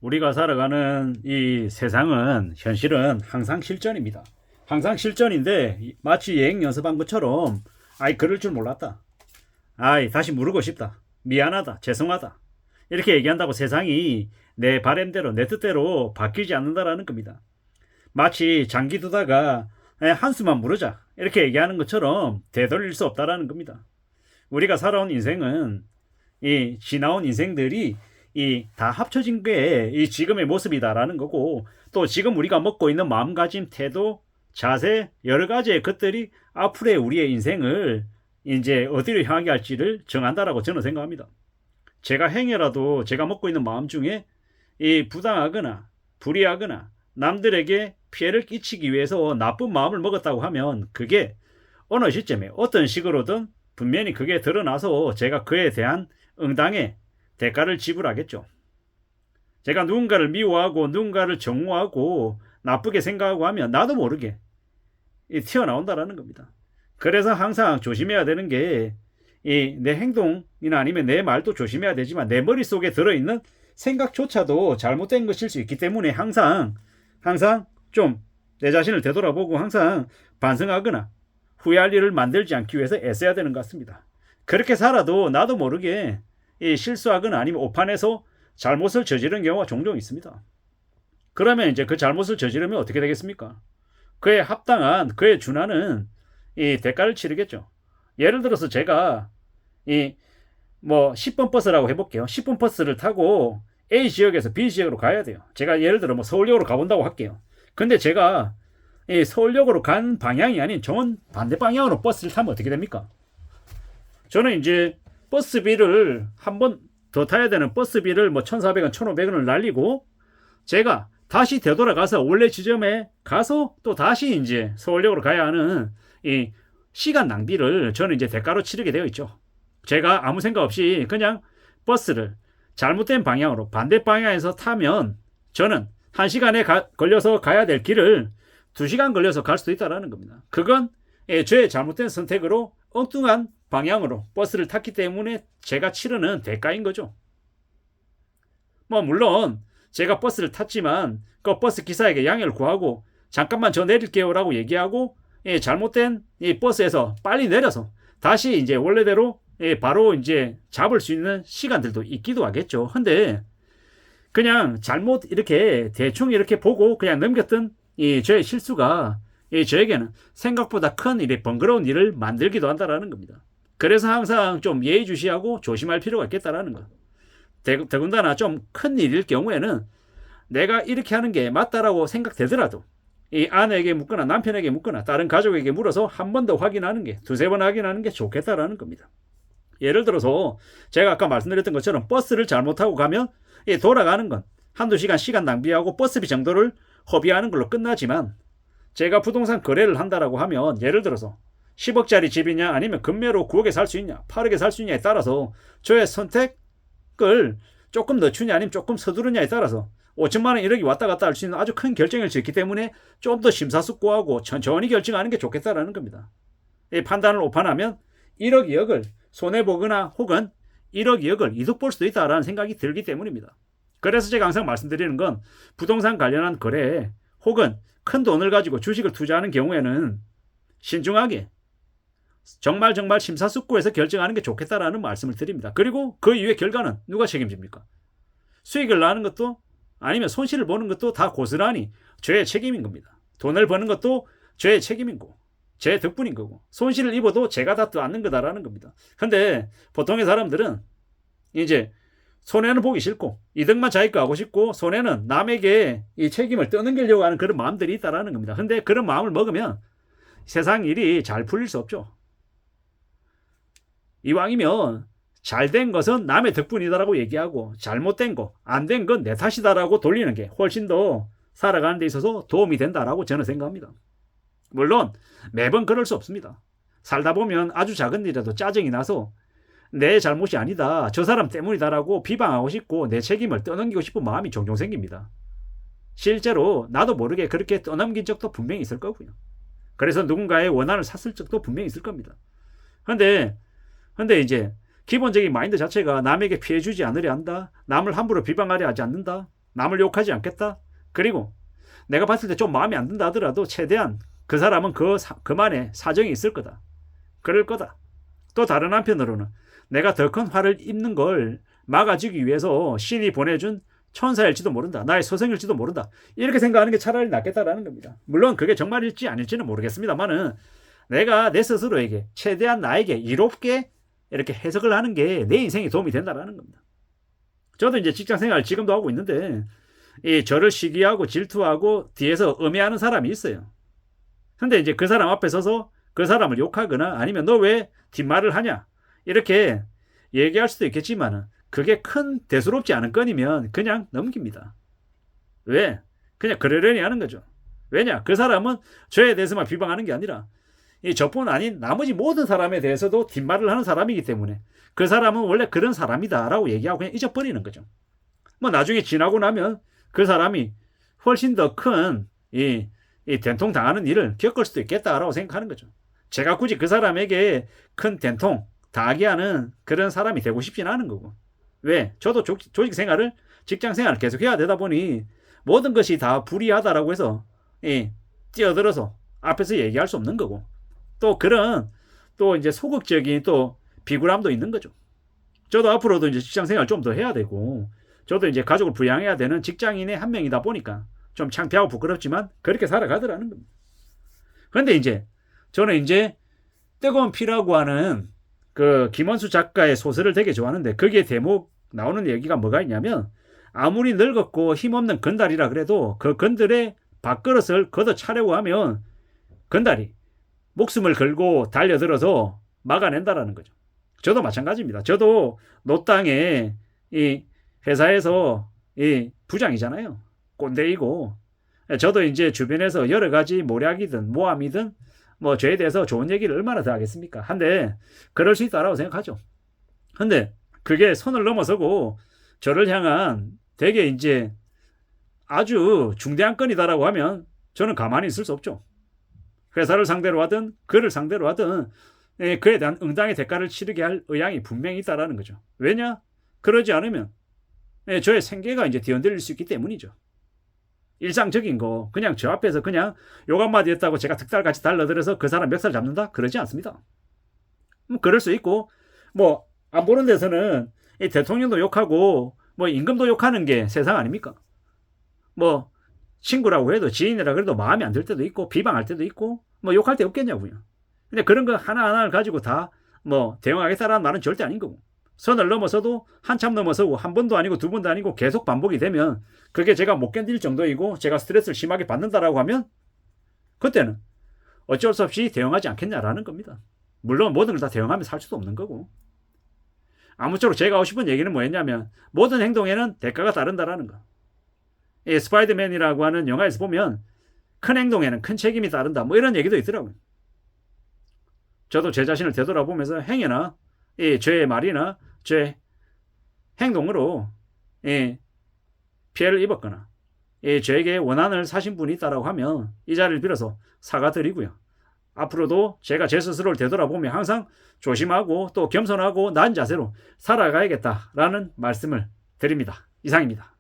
우리가 살아가는 이 세상은 현실은 항상 실전입니다. 항상 실전인데 마치 여행 연습한 것처럼 아이 그럴 줄 몰랐다. 아이 다시 물고 싶다. 미안하다. 죄송하다. 이렇게 얘기한다고 세상이 내 바램대로 내 뜻대로 바뀌지 않는다라는 겁니다. 마치 장기 두다가 한숨만 물으자 이렇게 얘기하는 것처럼 되돌릴 수 없다라는 겁니다. 우리가 살아온 인생은 이 지나온 인생들이 이 다 합쳐진 게 이 지금의 모습이다라는 거고, 또 지금 우리가 먹고 있는 마음가짐, 태도, 자세, 여러 가지의 것들이 앞으로의 우리의 인생을 이제 어디로 향하게 할지를 정한다라고 저는 생각합니다. 제가 행여라도 제가 먹고 있는 마음 중에 이 부당하거나 불의하거나 남들에게 피해를 끼치기 위해서 나쁜 마음을 먹었다고 하면 그게 어느 시점에 어떤 식으로든 분명히 그게 드러나서 제가 그에 대한 응당의 대가를 지불하겠죠. 제가 누군가를 미워하고 누군가를 정오하고 나쁘게 생각하고 하면 나도 모르게 튀어나온다라는 겁니다. 그래서 항상 조심해야 되는 게 내 행동이나 아니면 내 말도 조심해야 되지만 내 머릿속에 들어있는 생각조차도 잘못된 것일 수 있기 때문에 항상 좀 내 자신을 되돌아보고 항상 반성하거나 후회할 일을 만들지 않기 위해서 애써야 되는 것 같습니다. 그렇게 살아도 나도 모르게 실수하거나 아니면 오판해서 잘못을 저지른 경우가 종종 있습니다. 그러면 이제 그 잘못을 저지르면 어떻게 되겠습니까? 그에 합당한, 그에 준하는 이 대가를 치르겠죠. 예를 들어서 제가 10번 버스라고 해볼게요. 10번 버스를 타고 A 지역에서 B 지역으로 가야 돼요. 제가 예를 들어 서울역으로 가본다고 할게요. 근데 제가 서울역으로 간 방향이 아닌 정 반대 방향으로 버스를 타면 어떻게 됩니까? 저는 이제 버스비를 한 번 더 타야 되는 버스비를 1,400원, 1,500원을 날리고 제가 다시 되돌아가서 원래 지점에 가서 또 다시 이제 서울역으로 가야 하는 이 시간 낭비를 저는 이제 대가로 치르게 되어 있죠. 제가 아무 생각 없이 그냥 버스를 잘못된 방향으로 반대 방향에서 타면 저는 1시간에 걸려서 가야 될 길을 2시간 걸려서 갈 수도 있다는 겁니다. 그건 저의 잘못된 선택으로 엉뚱한 방향으로 버스를 탔기 때문에 제가 치르는 대가인 거죠. 물론 제가 버스를 탔지만 그 버스 기사에게 양해를 구하고 잠깐만 저 내릴게요 라고 얘기하고 잘못된 이 버스에서 빨리 내려서 다시 이제 원래대로 바로 이제 잡을 수 있는 시간들도 있기도 하겠죠. 근데 그냥 잘못 이렇게 대충 이렇게 보고 그냥 넘겼던 저의 실수가 저에게는 생각보다 큰 번거로운 일을 만들기도 한다는 겁니다. 그래서 항상 좀 예의주시하고 조심할 필요가 있겠다라는 거. 더군다나 좀 큰 일일 경우에는 내가 이렇게 하는 게 맞다라고 생각되더라도 이 아내에게 묻거나 남편에게 묻거나 다른 가족에게 물어서 한 번 더 확인하는 게, 두세 번 확인하는 게 좋겠다라는 겁니다. 예를 들어서 제가 아까 말씀드렸던 것처럼 버스를 잘못하고 가면 돌아가는 건 한두 시간 낭비하고 버스비 정도를 허비하는 걸로 끝나지만, 제가 부동산 거래를 한다라고 하면 예를 들어서 10억짜리 집이냐 아니면 금매로 9억에 살 수 있냐 8억에 살 수 있냐에 따라서 저의 선택을 조금 늦추냐 아니면 조금 서두르냐에 따라서 5천만 원 1억이 왔다 갔다 할 수 있는 아주 큰 결정일 수 있기 때문에 좀 더 심사숙고하고 천천히 결정하는 게 좋겠다라는 겁니다. 이 판단을 오판하면 1억 2억을 손해보거나 혹은 1억 2억을 이득 볼 수도 있다라는 생각이 들기 때문입니다. 그래서 제가 항상 말씀드리는 건 부동산 관련한 거래 혹은 큰 돈을 가지고 주식을 투자하는 경우에는 신중하게 정말 심사숙고해서 결정하는 게 좋겠다라는 말씀을 드립니다. 그리고 그 이후의 결과는 누가 책임집니까? 수익을 나는 것도 아니면 손실을 보는 것도 다 고스란히 저의 책임인 겁니다. 돈을 버는 것도 저의 책임인 거고 제 덕분인 거고 손실을 입어도 제가 다 안는 거다라는 겁니다. 근데 보통의 사람들은 이제 손해는 보기 싫고 이득만 자기 거 하고 싶고 손해는 남에게 이 책임을 떠넘기려고 하는 그런 마음들이 있다라는 겁니다. 근데 그런 마음을 먹으면 세상 일이 잘 풀릴 수 없죠. 이왕이면 잘된 것은 남의 덕분이다라고 얘기하고 잘못된 거, 안 된 건 내 탓이다라고 돌리는 게 훨씬 더 살아가는 데 있어서 도움이 된다라고 저는 생각합니다. 물론 매번 그럴 수 없습니다. 살다 보면 아주 작은 일이라도 짜증이 나서 내 잘못이 아니다, 저 사람 때문이다라고 비방하고 싶고 내 책임을 떠넘기고 싶은 마음이 종종 생깁니다. 실제로 나도 모르게 그렇게 떠넘긴 적도 분명히 있을 거고요. 그래서 누군가의 원한을 샀을 적도 분명히 있을 겁니다. 근데 이제 기본적인 마인드 자체가 남에게 피해 주지 않으려 한다, 남을 함부로 비방하려 하지 않는다, 남을 욕하지 않겠다. 그리고 내가 봤을 때 좀 마음에 안 든다 하더라도 최대한 그 사람은 그만의 사정이 있을 거다. 그럴 거다. 또 다른 한편으로는 내가 더 큰 화를 입는 걸 막아주기 위해서 신이 보내준 천사일지도 모른다. 나의 소생일지도 모른다. 이렇게 생각하는 게 차라리 낫겠다라는 겁니다. 물론 그게 정말일지 아닐지는 모르겠습니다만은 내가 내 스스로에게 최대한 나에게 이롭게 이렇게 해석을 하는 게 내 인생에 도움이 된다라는 겁니다. 저도 이제 직장 생활 지금도 하고 있는데 저를 시기하고 질투하고 뒤에서 음해하는 사람이 있어요. 근데 이제 그 사람 앞에 서서 그 사람을 욕하거나 아니면 너 왜 뒷말을 하냐 이렇게 얘기할 수도 있겠지만 그게 큰 대수롭지 않은 건이면 그냥 넘깁니다. 왜? 그냥 그러려니 하는 거죠. 왜냐? 그 사람은 저에 대해서만 비방하는 게 아니라 저뿐 아닌 나머지 모든 사람에 대해서도 뒷말을 하는 사람이기 때문에 그 사람은 원래 그런 사람이다라고 얘기하고 그냥 잊어버리는 거죠. 뭐 나중에 지나고 나면 그 사람이 훨씬 더 큰 이 된통 당하는 일을 겪을 수도 있겠다라고 생각하는 거죠. 제가 굳이 그 사람에게 큰 된통 당하게 하는 그런 사람이 되고 싶지는 않은 거고. 왜? 저도 조직 생활을 직장 생활을 계속 해야 되다 보니 모든 것이 다 불이하다라고 해서 뛰어들어서 앞에서 얘기할 수 없는 거고 또 그런 또 이제 소극적인 또 비굴함도 있는 거죠. 저도 앞으로도 이제 직장 생활 좀 더 해야 되고 저도 이제 가족을 부양해야 되는 직장인의 한 명이다 보니까 좀 창피하고 부끄럽지만 그렇게 살아가더라는 겁니다. 그런데 이제 저는 이제 뜨거운 피라고 하는 그 김원수 작가의 소설을 되게 좋아하는데 거기에 대목 나오는 얘기가 뭐가 있냐면 아무리 늙었고 힘없는 건달이라 그래도 그 건달의 밥그릇을 걷어차려고 하면 건달이 목숨을 걸고 달려들어서 막아낸다라는 거죠. 저도 마찬가지입니다. 저도 노땅에 이 회사에서 이 부장이잖아요. 꼰대이고 저도 이제 주변에서 여러 가지 모략이든 모함이든 뭐 저에 대해서 좋은 얘기를 얼마나 더 하겠습니까? 한데 그럴 수 있다라고 생각하죠. 근데 그게 선을 넘어서고 저를 향한 되게 이제 아주 중대한 건이다라고 하면 저는 가만히 있을 수 없죠. 회사를 상대로 하든 그를 상대로 하든 그에 대한 응당의 대가를 치르게 할 의향이 분명히 있다라는 거죠. 왜냐? 그러지 않으면 저의 생계가 이제 뒤흔들릴 수 있기 때문이죠. 일상적인 거 그냥 저 앞에서 그냥 욕 한마디 했다고 제가 득달같이 달려들어서 그 사람 멱살 잡는다? 그러지 않습니다. 그럴 수 있고 뭐 안 보는 데서는 이 대통령도 욕하고 뭐 임금도 욕하는 게 세상 아닙니까? 뭐 친구라고 해도 지인이라 그래도 마음에 안 들 때도 있고 비방할 때도 있고 뭐 욕할 때 없겠냐고요. 근데 그런 거 하나하나를 가지고 다 뭐 대응하겠다라는 말은 절대 아닌 거고 선을 넘어서도 한참 넘어서고 한 번도 아니고 두 번도 아니고 계속 반복이 되면 그게 제가 못 견딜 정도이고 제가 스트레스를 심하게 받는다라고 하면 그때는 어쩔 수 없이 대응하지 않겠냐라는 겁니다. 물론 모든 걸 다 대응하면 살 수도 없는 거고 아무쪼록 제가 하고 싶은 얘기는 뭐였냐면 모든 행동에는 대가가 따른다라는 거. 이 스파이더맨이라고 하는 영화에서 보면 큰 행동에는 큰 책임이 따른다 뭐 이런 얘기도 있더라고요. 저도 제 자신을 되돌아보면서 행여나 저의 말이나 제 행동으로 피해를 입었거나 저에게 원한을 사신 분이 있다라고 하면 이 자리를 빌어서 사과드리고요. 앞으로도 제가 제 스스로를 되돌아보며 항상 조심하고 또 겸손하고 나은 자세로 살아가야겠다라는 말씀을 드립니다. 이상입니다.